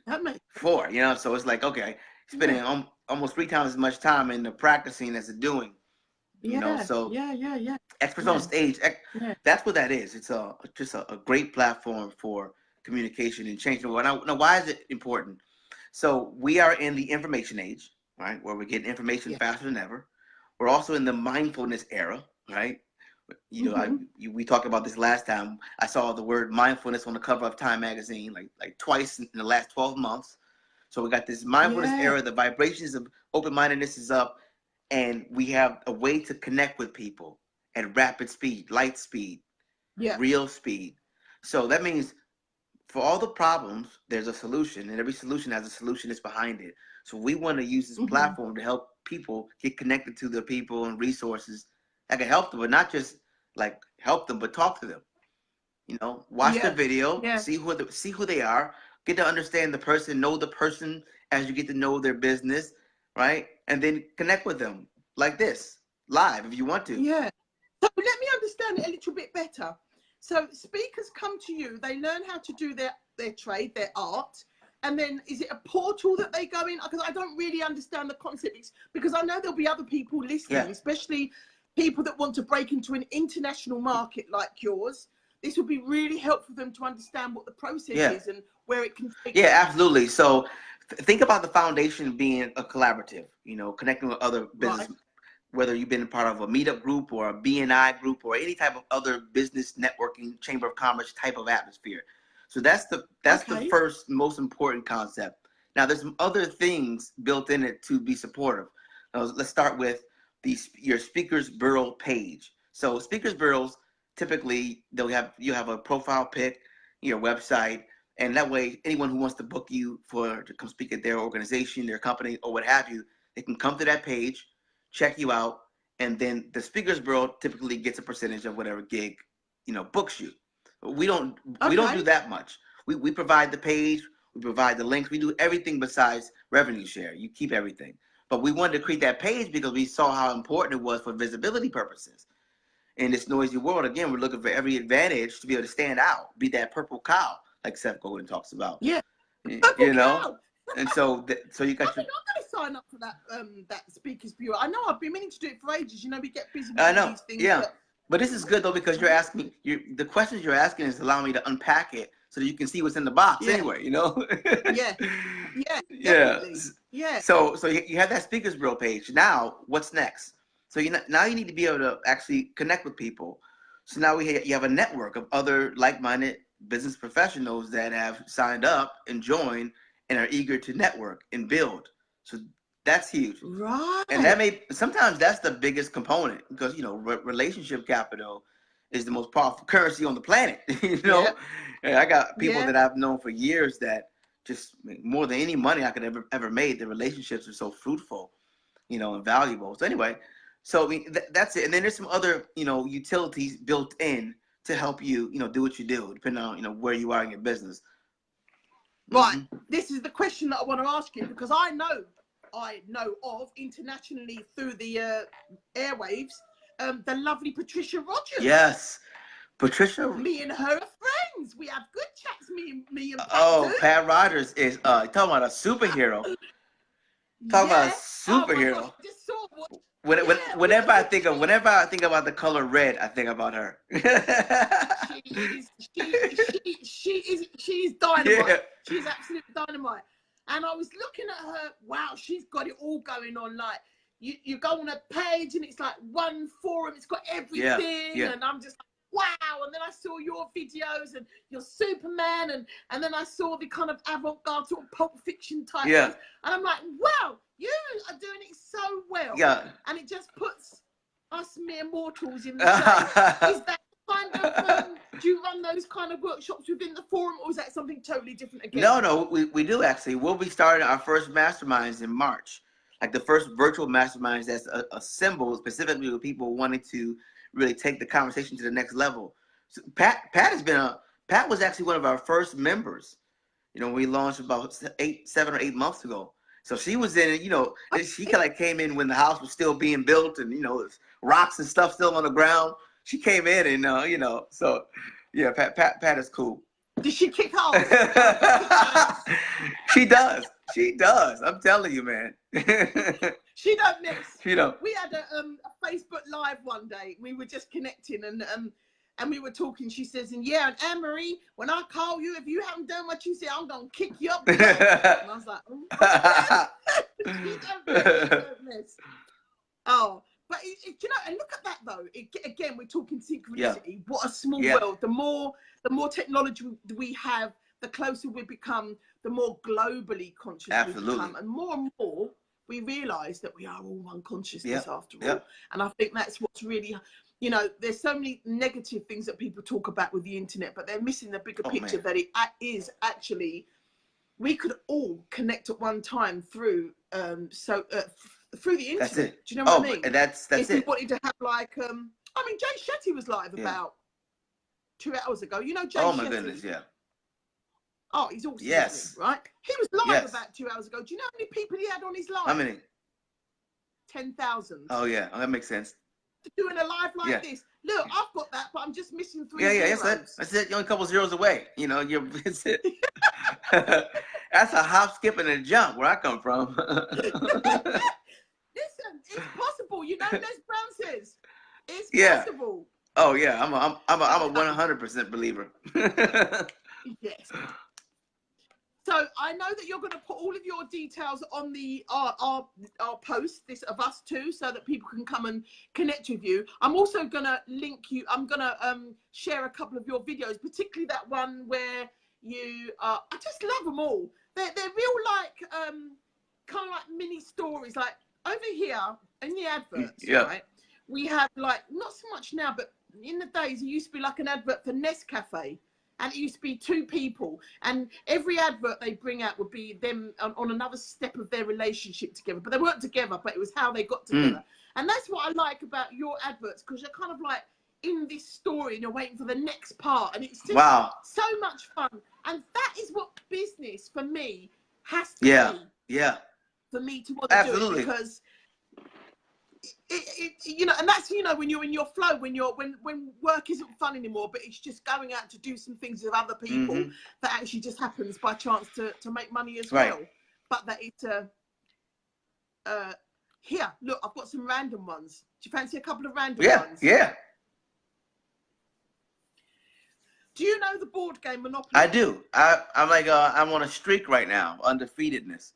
for, you know, so it's like, okay, spending almost 3 times as much time in the practicing as the doing. You know, so experts on stage, that's what that is. It's just a great platform for communication and change the world. Now, why is it important? So we are in the information age, right, where we're getting information faster than ever. We're also in the mindfulness era, right, You know, we talked about this last time. I saw the word mindfulness on the cover of Time magazine like twice in the last 12 months. So we got this mindfulness era. The vibrations of open-mindedness is up, and we have a way to connect with people at rapid speed, light speed, real speed. So that means for all the problems, there's a solution, and every solution has a solution that's behind it. So we want to use this platform to help people get connected to the people and resources that can help them, but not just like help them, but talk to them. You know, watch the video, see who they are, get to understand the person, know the person as you get to know their business, right? And then connect with them like this, live if you want to. Yeah. So let me understand it a little bit better. So speakers come to you, they learn how to do their trade, their art, and then is it a portal that they go in? Because I don't really understand the concept, because I know there'll be other people listening, especially people that want to break into an international market like yours. This would be really helpful for them to understand what the process is and where it can take them. Absolutely. So think about the foundation being a collaborative, you know, connecting with other business, whether you've been a part of a meetup group or a BNI group or any type of other business networking, chamber of commerce type of atmosphere. So that's the first most important concept. Now there's some other things built in it to be supportive. Now, let's start with your Speakers Bureau page. So Speakers Bureaus, typically you have a profile pic, your website, and that way anyone who wants to book you to come speak at their organization, their company, or what have you, they can come to that page, check you out, and then the Speakers Bureau typically gets a percentage of whatever gig, you know, books you. We don't do that much. We provide the page, we provide the links, we do everything besides revenue share. You keep everything. But we wanted to create that page because we saw how important it was for visibility purposes. In this noisy world, again, we're looking for every advantage to be able to stand out, be that purple cow, like Seth Godin talks about. Yeah, you know. And so you got I'm gonna sign up for that that Speakers Bureau. I know I've been meaning to do it for ages. You know, we get busy with these things. But this is good though, because you're asking the questions you're asking is allowing me to unpack it so that you can see what's in the box anyway. You know. Yeah. So you have that Speakers Bureau page. Now what's next? So now you need to be able to actually connect with people. So now you have a network of other like-minded business professionals that have signed up and joined and are eager to network and build. So that's huge. Right. And sometimes that's the biggest component, because, you know, relationship capital is the most powerful currency on the planet. You know, and I got people that I've known for years that just more than any money I could ever made, the relationships are so fruitful, you know, and valuable. So anyway, so I mean, that's it. And then there's some other, you know, utilities built in to help you, you know, do what you do, depending on, you know, where you are in your business. Right. This is the question that I want to ask you, because I know of internationally through the airwaves, the lovely Patricia Rogers. Yes, Patricia. Me and her are friends. We have good chats. Me and Pat. Oh, Pat Rogers is talking about a superhero. Talking about a superhero. Oh my gosh, just saw what. Whenever I think about the color red, I think about her. She's dynamite. Yeah. She's absolute dynamite. And I was looking at her. Wow, she's got it all going on. Like you go on a page and it's like one forum. It's got everything, and I'm just like, wow. And then I saw your videos and your Superman, and then I saw the kind of avant-garde sort of Pulp Fiction type. Yeah. Things. And I'm like, wow. You are doing it so well, and it just puts us mere mortals in the shade. Is that kind of, do you run those kind of workshops within the forum, or is that something totally different again? No, we do actually. We'll be starting our first masterminds in March, like the first virtual masterminds that's a symbol specifically with people wanting to really take the conversation to the next level. So Pat was actually one of our first members. You know, we launched about 7 or 8 months ago. So she was in it, you know, she kind of came in when the house was still being built and, you know, rocks and stuff still on the ground. She came in and, you know, so, yeah, Pat is cool. Does she kick off? She does. She does. I'm telling you, man. She don't miss. You know. We had a Facebook Live one day. We were just connecting and we were talking. She says, and Anne-Marie, when I call you, if you haven't done what you say, I'm going to kick you up. And I was like, oh, she don't miss. Oh, But you know, and look at that though. Again, we're talking synchronicity. Yeah. What a small Yeah. world. The more technology we have, the closer we become, the more globally conscious Absolutely. we become, and more we realise that we are all one consciousness after all. Yep. And I think that's what's really, you know, there's so many negative things that people talk about with the internet, but they're missing the bigger picture, that it is actually, we could all connect at one time through through the internet. That's it. Do you know what I mean? That's if it. we wanted to have like I mean, Jay Shetty was live about 2 hours ago. You know Jay Shetty? Oh my goodness, yeah. Oh, he's awesome. Yes. Right? He was live about 2 hours ago. Do you know how many people he had on his live? How many? 10,000. Oh yeah, that makes sense. Doing a live like this. Look, I've got that, but I'm just missing 3 Yeah, zeros. that's it. You're only a couple zeros away. You know, it's it. That's a hop, skip, and a jump where I come from. Listen, it's possible. You know, Les Brown says it's possible. Oh yeah, I'm a 100% believer. Yes. So I know that you're going to put all of your details on the our post, this of us too, so that people can come and connect with you. I'm also going to link you. I'm going to share a couple of your videos, particularly that one where you I just love them all. They're real, like kind of like mini stories. Like over here in the adverts, right? We have like, not so much now, but in the days it used to be like an advert for Nescafe. And it used to be 2 people, and every advert they bring out would be them on another step of their relationship together. But they weren't together, but it was how they got together. And that's what I like about your adverts, because you're kind of like in this story and you're waiting for the next part. And it's just so much fun. And that is what business for me has to be. For me to want to do it, because you know, and that's, you know, when you're in your flow, when work isn't fun anymore, but it's just going out to do some things with other people that actually just happens by chance to make money as well. But that it's here, look, I've got some random ones. Do you fancy a couple of random ones? Do you know the board game Monopoly? I do. I'm like I'm on a streak right now, undefeatedness.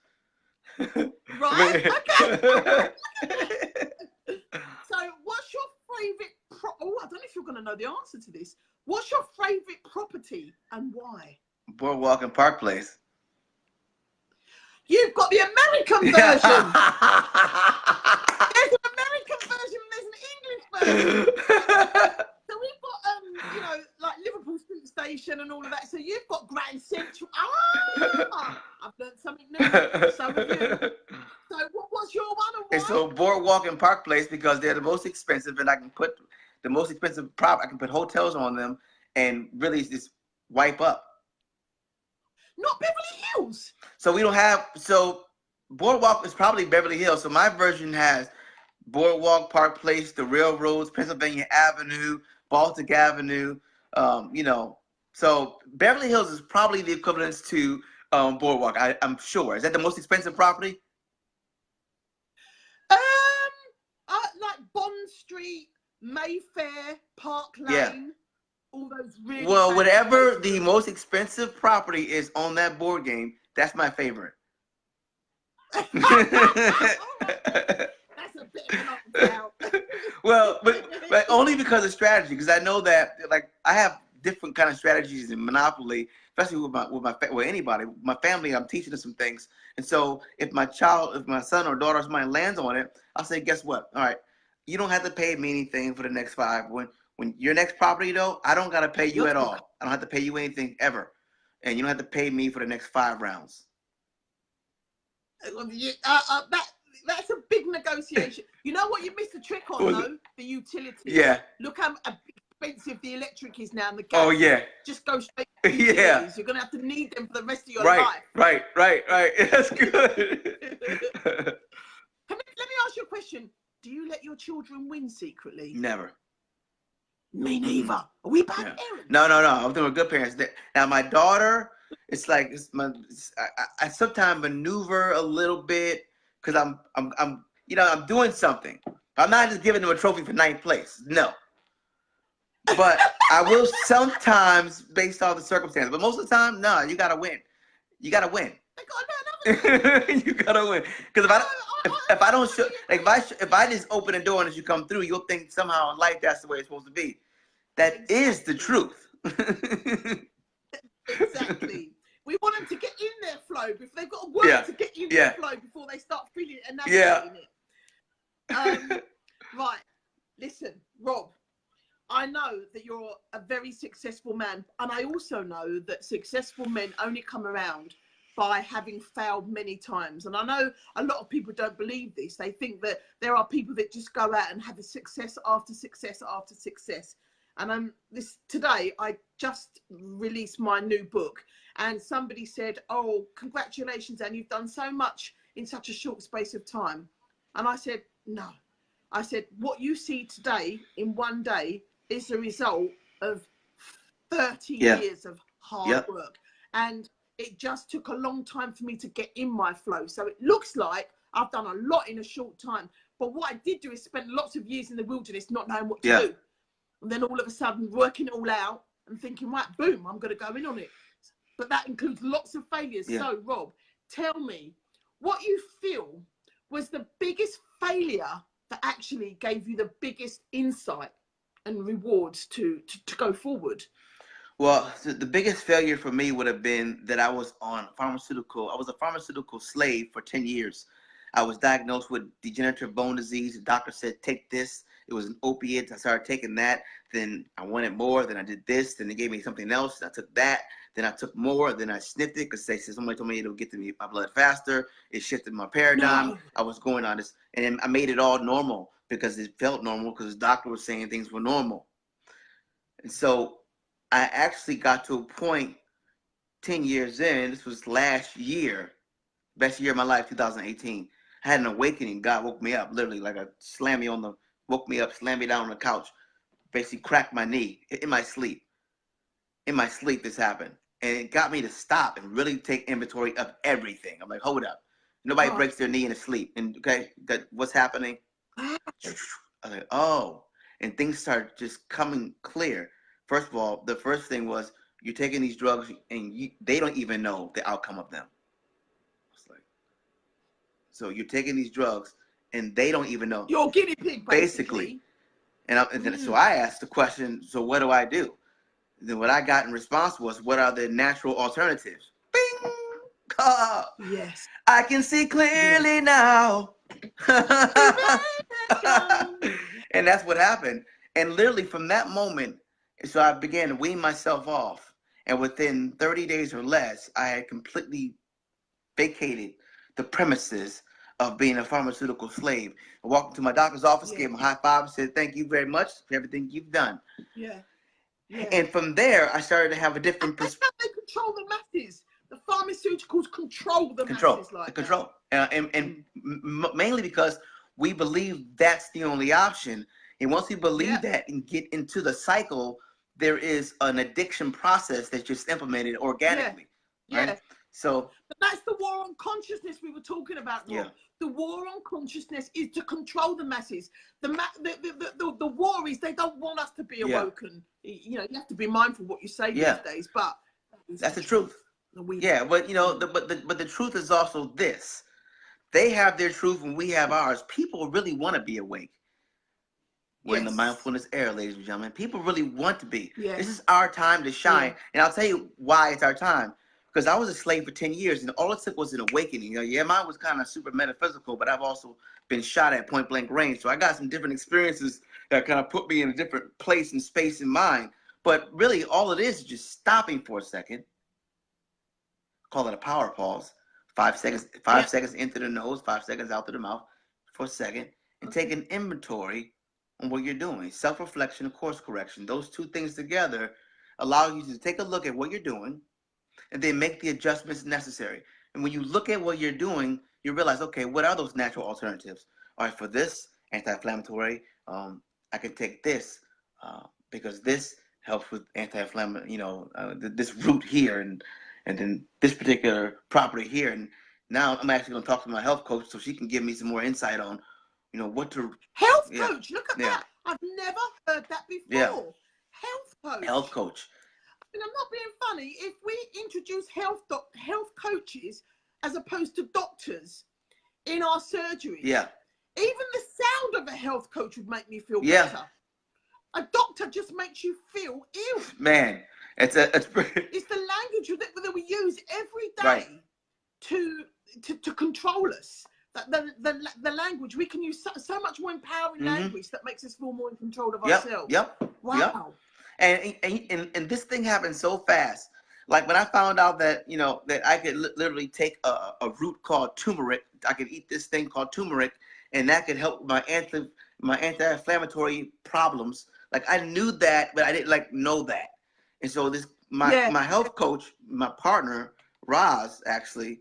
Right? Okay. So, what's your favourite? I don't know if you're going to know the answer to this. What's your favourite property and why? Boardwalk and Park Place. You've got the American version. There's an American version and there's an English version. So we've got, you know, like Liverpool Street Station and all of that. So you've got Grand Central. I've learned something new. So have you. So what's your one and why? And so Boardwalk and Park Place, because they're the most expensive, and I can put the most expensive prop. I can put hotels on them and really just wipe up. Not Beverly Hills. So we don't have. So Boardwalk is probably Beverly Hills. So my version has Boardwalk, Park Place, the railroads, Pennsylvania Avenue, Baltic Avenue. You know, so Beverly Hills is probably the equivalent to Boardwalk. I'm sure. Is that the most expensive property? Like Bond Street, Mayfair, Park Lane, all those really. Well, whatever the most expensive property is on that board game, that's my favorite. That's a bit of an opt-out. Well, but only because of strategy, because I know that, like, I have different kind of strategies in Monopoly, especially with anybody. My family, I'm teaching them some things, and so if my son or daughter or somebody lands on it, I'll say, guess what? All right, you don't have to pay me anything for the next 5. When your next property, though, I don't got to pay you at all. I don't have to pay you anything ever, and you don't have to pay me for the next 5 rounds. That's a big negotiation. You know what you missed the trick on, though? The utilities. Yeah. Look how expensive the electric is now and the gas. Oh, yeah. Just go straight to utilities. You're going to have to need them for the rest of your life. Right. That's good. Let me ask you a question. Do you let your children win secretly? Never. Me neither. Are we bad parents? No. I'm doing good parents. Now, my daughter, it's like I sometimes maneuver a little bit because I'm doing something. I'm not just giving them a trophy for 9th place. No. But I will sometimes based on the circumstances. But most of the time, no, you gotta win. You gotta win. They gotta learn You gotta win. Because if I don't show, like if I just open the door and as you come through, you'll think somehow in life that's the way it's supposed to be. That is the truth. Exactly. We want them to get in their flow. They've got to work to get in their flow before they start feeling it and navigating it. Right. Listen, Rob, I know that you're a very successful man, and I also know that successful men only come around by having failed many times. And I know a lot of people don't believe this. They think that there are people that just go out and have a success after success after success. And today I just released my new book, and somebody said, "Oh, congratulations, and you've done so much in such a short space of time." And I said, "No." I said, "What you see today in one day is the result of 30 years of hard work." And it just took a long time for me to get in my flow. So it looks like I've done a lot in a short time. But what I did do is spend lots of years in the wilderness not knowing what to do. And then all of a sudden working it all out and thinking, right, boom, I'm going to go in on it. But that includes lots of failures. So, Rob, tell me what you feel was the biggest failure that actually gave you the biggest insight and rewards to go forward. Well, the biggest failure for me would have been that I was a pharmaceutical slave for 10 years. I was diagnosed with degenerative bone disease. The doctor said, take this. It was an opiate. I started taking that. Then I wanted more. Then I did this. Then they gave me something else. I took that. Then I took more. Then I sniffed it because they said somebody told me it'll get to my blood faster. It shifted my paradigm. No. I was going on this. And then I made it all normal because it felt normal because the doctor was saying things were normal. And so I actually got to a point 10 years in. This was last year, best year of my life, 2018. I had an awakening. God woke me up, literally, like woke me up, slammed me down on the couch, basically cracked my knee in my sleep. In my sleep, this happened. And it got me to stop and really take inventory of everything. I'm like, hold up. Nobody breaks their knee in their sleep. And what's happening? I was like, oh. And things started just coming clear. First of all, the first thing was you're taking these drugs and they don't even know the outcome of them. So you're taking these drugs, and they don't even know. You're a guinea pig, basically. So I asked the question, so what do I do? Then what I got in response was, what are the natural alternatives? Bing! Yes. I can see clearly now. And that's what happened. And literally from that moment, so I began to wean myself off. And within 30 days or less, I had completely vacated the premises of being a pharmaceutical slave. I walked into my doctor's office, gave him a high five, and said, thank you very much for everything you've done. Yeah. And from there, I started to have a different perspective. They control the masses. The pharmaceuticals control the masses like control. And mainly because we believe that's the only option. And once we believe that and get into the cycle, there is an addiction process that's just implemented organically. Right? So but that's the war on consciousness we were talking about, Rob. The war on consciousness is to control the masses. The war is they don't want us to be awoken. You know, you have to be mindful what you say these days, but that's the truth. But you know, but the truth is also this. They have their truth and we have ours. People really want to be awake. We're in the mindfulness era, ladies and gentlemen. People really want to be. This is our time to shine. And I'll tell you why it's our time. Because I was a slave for 10 years, and all it took was an awakening. Mine was kind of super metaphysical, but I've also been shot at point blank range. So I got some different experiences that kind of put me in a different place and space in mind. But really, all it is just stopping for a second. Call it a power pause. 5 seconds, 5 seconds into the nose, 5 seconds out to the mouth for a second, and take an inventory on what you're doing. Self-reflection and course correction. Those two things together allow you to take a look at what you're doing, and then make the adjustments necessary. And when you look at what you're doing, you realize, okay, what are those natural alternatives? All right, for this anti-inflammatory, I can take this because this helps with anti-inflammatory, this root here and then this particular property here. And now I'm actually going to talk to my health coach so she can give me some more insight on, what to... Health coach, look at that. I've never heard that before. Health coach. Health coach. And I'm not being funny. If we introduce health coaches, as opposed to doctors in our surgeries. Yeah. Even the sound of a health coach would make me feel Yeah. better. A doctor just makes you feel ill. Man, it's the language that we use every day right. to control us. The language, we can use so much more empowering language that makes us feel more in control of ourselves. Wow. And this thing happened so fast. Like when I found out that, you know, that I could literally take a root called turmeric, I could eat this thing called turmeric, and that could help my anti-inflammatory problems. Like I knew that, but I didn't like know that. And so my health coach, my partner, Roz, actually,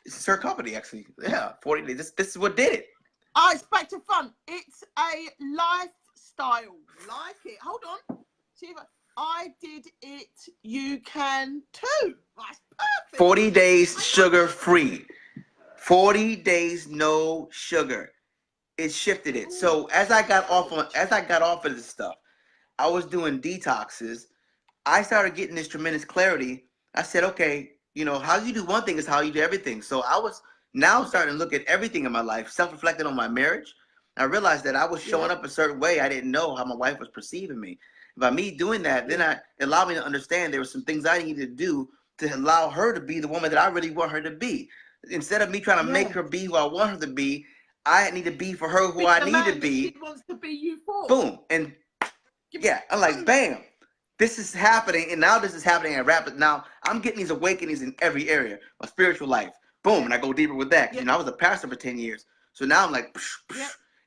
it's her company actually. Yeah, 40 days. This is what did it. Oh, it's back to fun. It's a lifestyle. Like it. Hold on. See if I did it. You can too. That's perfect. 40 days sugar free. 40 days no sugar. It shifted it. So as I got off of this stuff, I was doing detoxes. I started getting this tremendous clarity. I said, okay, you know, how you do one thing is how you do everything. So I was now starting to look at everything in my life, self-reflecting on my marriage. I realized that I was showing up a certain way. I didn't know how my wife was perceiving me. By me doing that, then it allowed me to understand there were some things I needed to do to allow her to be the woman that I really want her to be. Instead of me trying to make her be who I want her to be, I need to be for her who I need to be. She wants to be you for. Boom. And I'm like, bam. This is happening, and now this is happening at rapid. Now I'm getting these awakenings in every area, my spiritual life. Boom, and I go deeper with that. You know, I was a pastor for 10 years, so now I'm like,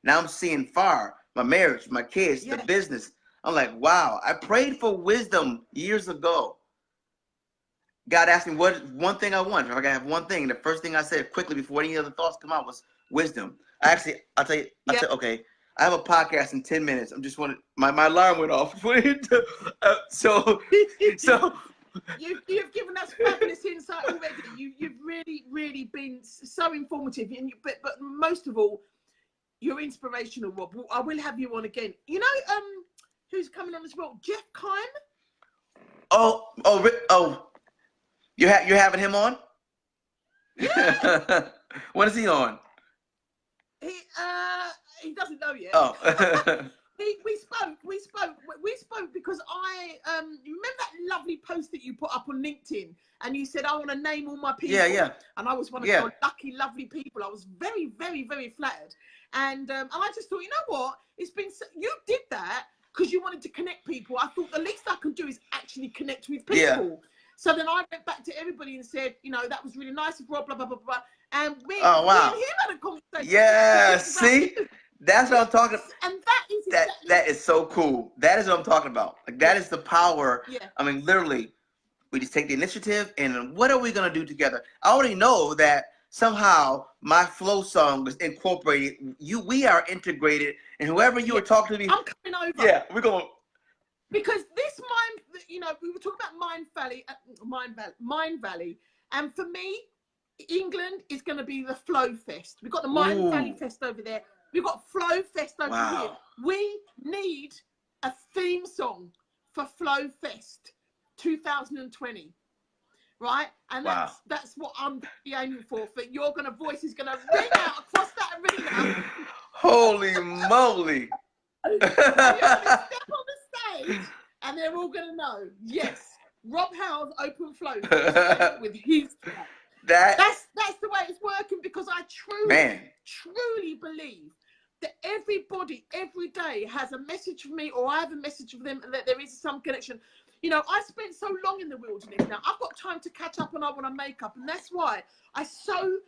now I'm seeing far. My marriage, my kids, the business. I'm like, wow. I prayed for wisdom years ago. God asked me what one thing I want. If I could have one thing, the first thing I said quickly before any other thoughts come out was wisdom. I'll tell you. I said, okay. I have a podcast in 10 minutes. I'm just wanting my alarm went off. So you've given us fabulous insight already. You've really been so informative, and but most of all, you're inspirational, Rob. I will have you on again. You know, who's coming on as well? Jeff Kime. Oh, you're having him on? Yeah. When is he on? He doesn't know yet. Oh. we spoke because I you remember that lovely post that you put up on LinkedIn, and you said I want to name all my people. Yeah. And I was one of your lucky, lovely people. I was very, very, very flattered, and I just thought, you know what? You did that because you wanted to connect people. I thought the least I can do is actually connect with people. Yeah. So then I went back to everybody and said, you know, that was really nice of Rob, blah blah blah blah. And me and him had a conversation. Yeah, see. That's what I'm talking about. And that is exactly that is so cool. That is what I'm talking about. Like that is the power. Yeah. I mean, literally, we just take the initiative, and what are we gonna do together? I already know that somehow my flow song is incorporated. We are integrated, and whoever you were talking to me, I'm coming over. Yeah, we're going. Because this mind, you know, we were talking about Mind Valley, and for me, England is going to be the Flow Fest. We've got the Mind Valley Fest over there. We've got Flow Fest over here. We need a theme song for Flow Fest 2020, right? And that's what I'm aiming for. Your voice is going to ring out across that arena. Holy moly! You're going to step on the stage, and they're all going to know. Yes, Rob Howze Open Flow Fest with his. That's the way it's working, because I truly believe that everybody every day has a message for me, or I have a message for them, and that there is some connection. You know, I spent so long in the wilderness. Now I've got time to catch up, and I want to make up, and that's why I so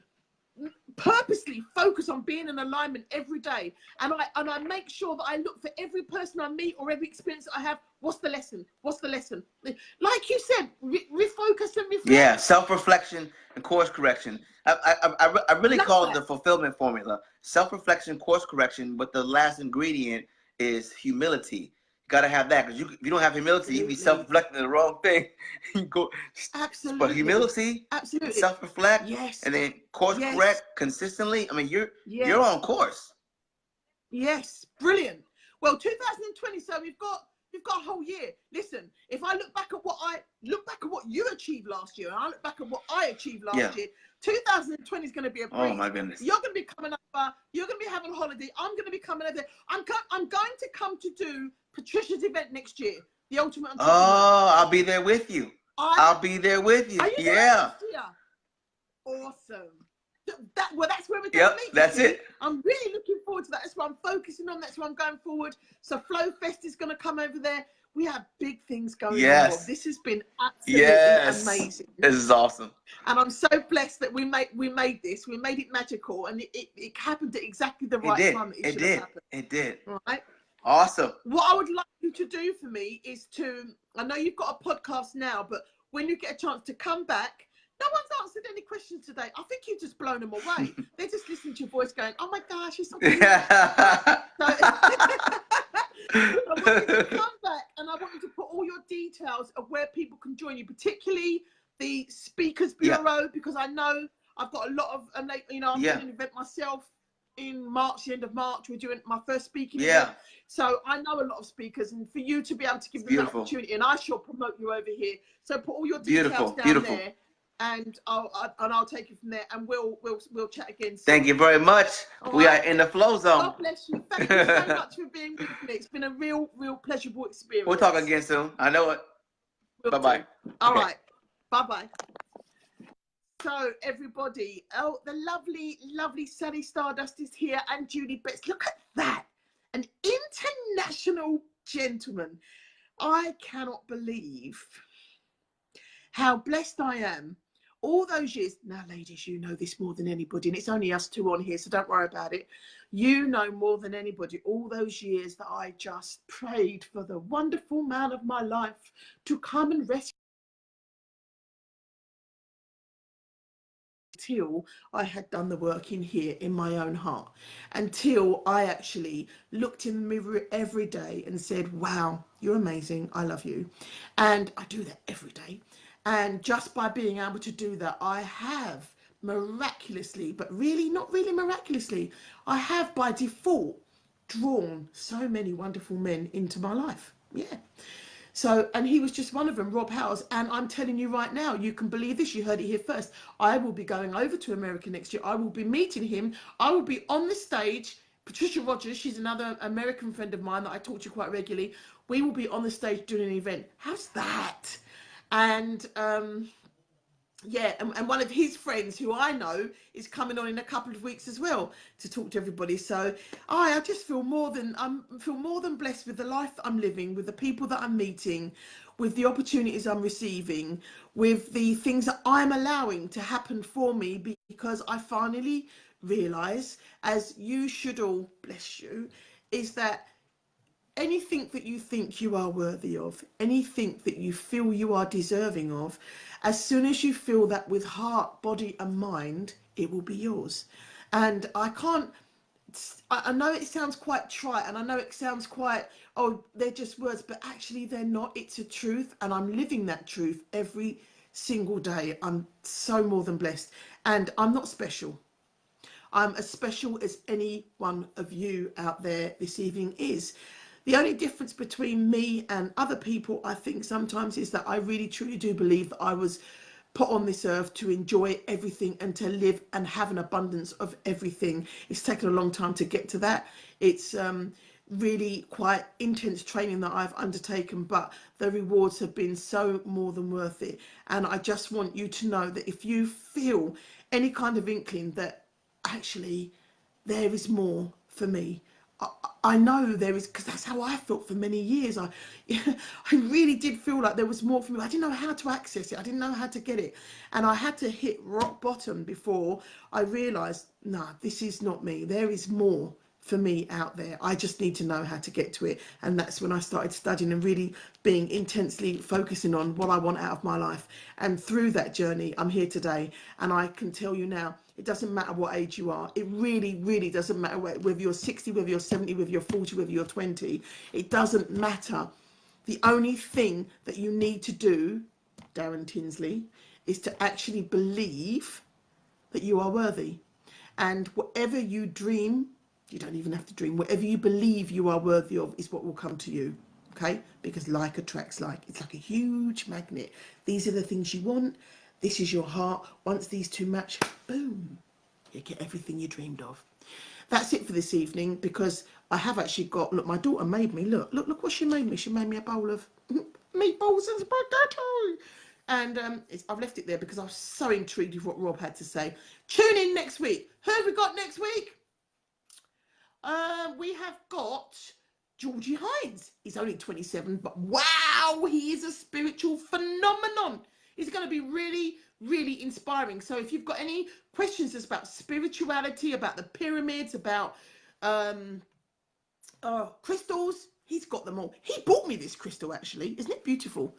purposely focus on being in alignment every day, and I make sure that I look for every person I meet or every experience that I have. What's the lesson? Like you said, refocus and reflect. Yeah, self-reflection and course correction. I really call it the fulfillment formula. Self-reflection, course correction, but the last ingredient is humility. You gotta have that, because if you don't have humility, you be self-reflecting the wrong thing. You go. Absolutely. But humility, self-reflect, and then course correct consistently. I mean, you're on course. Yes, brilliant. Well, 2020. So we've got a whole year. Listen, if I look back at look back at what you achieved last year, and I look back at what I achieved last Yeah. year. 2020 is going to be a breeze. Oh my goodness. You're going to be coming over. You're going to be having a holiday. I'm going to be coming over there. I'm going to come to do Patricia's event next year, the Ultimate Entrepreneur. Oh, I'll be there with you. I'll be there with you. Are you Yeah. Awesome. That's where we're going to meet. That's it. I'm really looking forward to that. That's what I'm focusing on. That's what I'm going forward. So Flow Fest is going to come over there. We have big things going on. Bob. This has been absolutely amazing. This is awesome. And I'm so blessed that we made this. We made it magical, and it happened at exactly the right time that it should have happened. It did. Right. Awesome. What I would like you to do for me is I know you've got a podcast now, but when you get a chance to come back, no one's answered any questions today. I think you've just blown them away. They're just listening to your voice going, oh my gosh, you're so beautiful. I want you to come back, and I want you to put all your details of where people can join you, particularly the Speakers Bureau, because I know I've got a lot of, I'm doing an event myself in March, the end of March. We're doing my first speaking event. So I know a lot of speakers, and for you to be able to give them that opportunity, and I shall promote you over here. So put all your details down there, and I'll take you from there, and we'll chat again soon. Thank you very much. We are in the flow zone. God bless you. Thank you so much for being with me. It's been a real pleasurable experience. We'll talk again soon. I know it. Bye-bye. All right. Bye-bye. So everybody, the lovely Sally Stardust is here, and Julie Betts. Look at that. An international gentleman. I cannot believe how blessed I am. All those years. Now, ladies, you know this more than anybody, and it's only us two on here, so don't worry about it. You know more than anybody all those years that I just prayed for the wonderful man of my life to come and rescue. Until I had done the work in here in my own heart, until I actually looked in the mirror every day and said, wow, you're amazing, I love you. And I do that every day. And just by being able to do that, I have miraculously, but really not really miraculously, I have by default drawn so many wonderful men into my life. Yeah. So, and he was just one of them, Rob Howze. And I'm telling you right now, you can believe this, you heard it here first. I will be going over to America next year. I will be meeting him. I will be on the stage. Patricia Rogers, she's another American friend of mine that I talk to quite regularly. We will be on the stage doing an event. How's that? And yeah, and one of his friends who I know is coming on in a couple of weeks as well to talk to everybody. So I just feel more than blessed with the life that I'm living, with the people that I'm meeting, with the opportunities I'm receiving, with the things that I'm allowing to happen for me, because I finally realize, as you should all, bless you, is that anything that you think you are worthy of, anything that you feel you are deserving of, as soon as you feel that with heart, body and mind, it will be yours. And I know it sounds quite trite, and I know it sounds quite, oh, they're just words, but actually they're not. It's a truth, and I'm living that truth every single day. I'm so more than blessed, and I'm not special. I'm as special as any one of you out there this evening is. The only difference between me and other people, I think sometimes, is that I really truly do believe that I was put on this earth to enjoy everything and to live and have an abundance of everything. It's taken a long time to get to that. It's really quite intense training that I've undertaken, but the rewards have been so more than worth it. And I just want you to know that if you feel any kind of inkling that actually there is more for me, I know there is, because that's how I felt for many years. I really did feel like there was more for me. I didn't know how to access it. I didn't know how to get it. And I had to hit rock bottom before I realised, no, this is not me. There is more for me out there. I just need to know how to get to it. And that's when I started studying and really being intensely focusing on what I want out of my life. And through that journey, I'm here today. And I can tell you now, it doesn't matter what age you are. It really, really doesn't matter whether you're 60, whether you're 70, whether you're 40, whether you're 20. It doesn't matter. The only thing that you need to do, Darren Tinsley, is to actually believe that you are worthy. And whatever you dream, you don't even have to dream. Whatever you believe you are worthy of is what will come to you. okay? Because like attracts like. It's like a huge magnet. These are the things you want. This is your heart. Once these two match, boom, you get everything you dreamed of. That's it for this evening, because I have actually got, look, my daughter made me, look what she made me. She made me a bowl of meatballs and spaghetti. And I've left it there because I was so intrigued with what Rob had to say. Tune in next week. Who have we got next week? We have got Georgie Hines. He's only 27, but wow, he is a spiritual phenomenon. He's going to be really, really inspiring. So if you've got any questions about spirituality, about the pyramids, about crystals, he's got them all. He bought me this crystal, actually. Isn't it beautiful?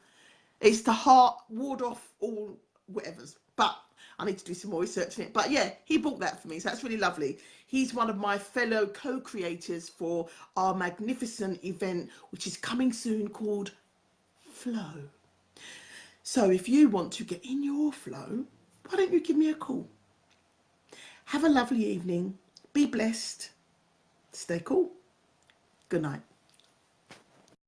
It's to heart ward off all whatevers. But I need to do some more research on it. But yeah, he bought that for me. So that's really lovely. He's one of my fellow co-creators for our magnificent event, which is coming soon, called Flow. So if you want to get in your flow, why don't you give me a call? Have a lovely evening. Be blessed. Stay cool. Good night.